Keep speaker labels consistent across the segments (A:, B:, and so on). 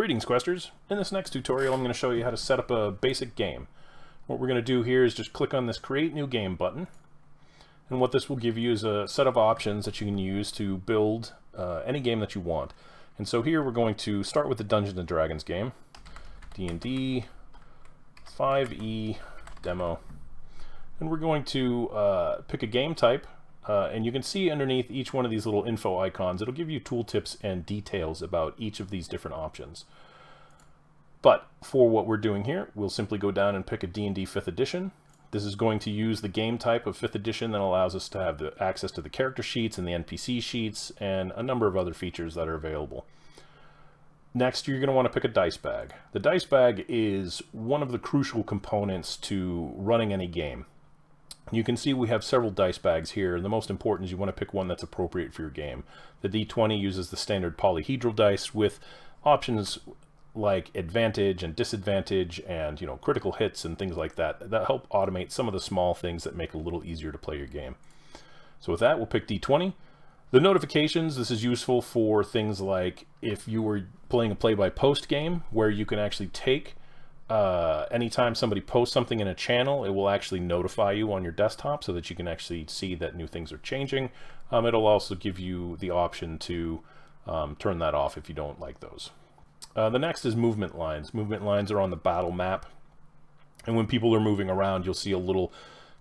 A: Greetings, Questers. In this next tutorial I'm going to show you how to set up a basic game. What we're going to do here is just click on this Create New Game button, and what this will give you is a set of options that you can use to build any game that you want. And so here we're going to start with the Dungeons & Dragons game, D&D 5e demo, and we're going to pick a game type. And you can see underneath each one of these little info icons, it'll give you tooltips and details about each of these different options. But for what we're doing here, we'll simply go down and pick a D&D 5th edition. This is going to use the game type of 5th edition that allows us to have the access to the character sheets and the NPC sheets and a number of other features that are available. Next, you're going to want to pick a dice bag. The dice bag is one of the crucial components to running any game. You can see we have several dice bags here, and the most important is you want to pick one that's appropriate for your game. The D20 uses the standard polyhedral dice with options like advantage and disadvantage and critical hits and things like that help automate some of the small things that make it a little easier to play your game. So with that, we'll pick D20. The notifications, this is useful for things like if you were playing a play-by-post game where you can actually take anytime somebody posts something in a channel, it will actually notify you on your desktop so that you can actually see that new things are changing. It'll also give you the option to turn that off if you don't like those. The next is movement lines. Movement lines are on the battle map, and when people are moving around, you'll see a little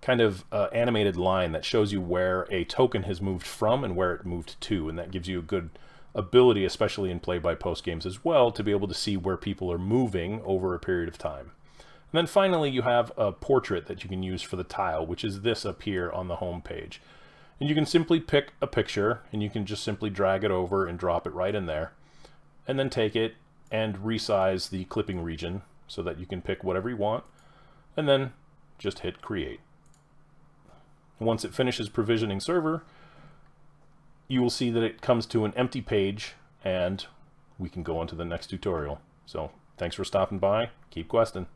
A: kind of animated line that shows you where a token has moved from and where it moved to, and that gives you a good ability, especially in play-by-post games as well, to be able to see where people are moving over a period of time. And then finally you have a portrait that you can use for the tile, which is this up here on the home page. And you can simply pick a picture and you can just simply drag it over and drop it right in there, and then take it and resize the clipping region so that you can pick whatever you want, and then just hit create. Once it finishes provisioning server, you will see that it comes to an empty page, and we can go on to the next tutorial. So thanks for stopping by. Keep questing.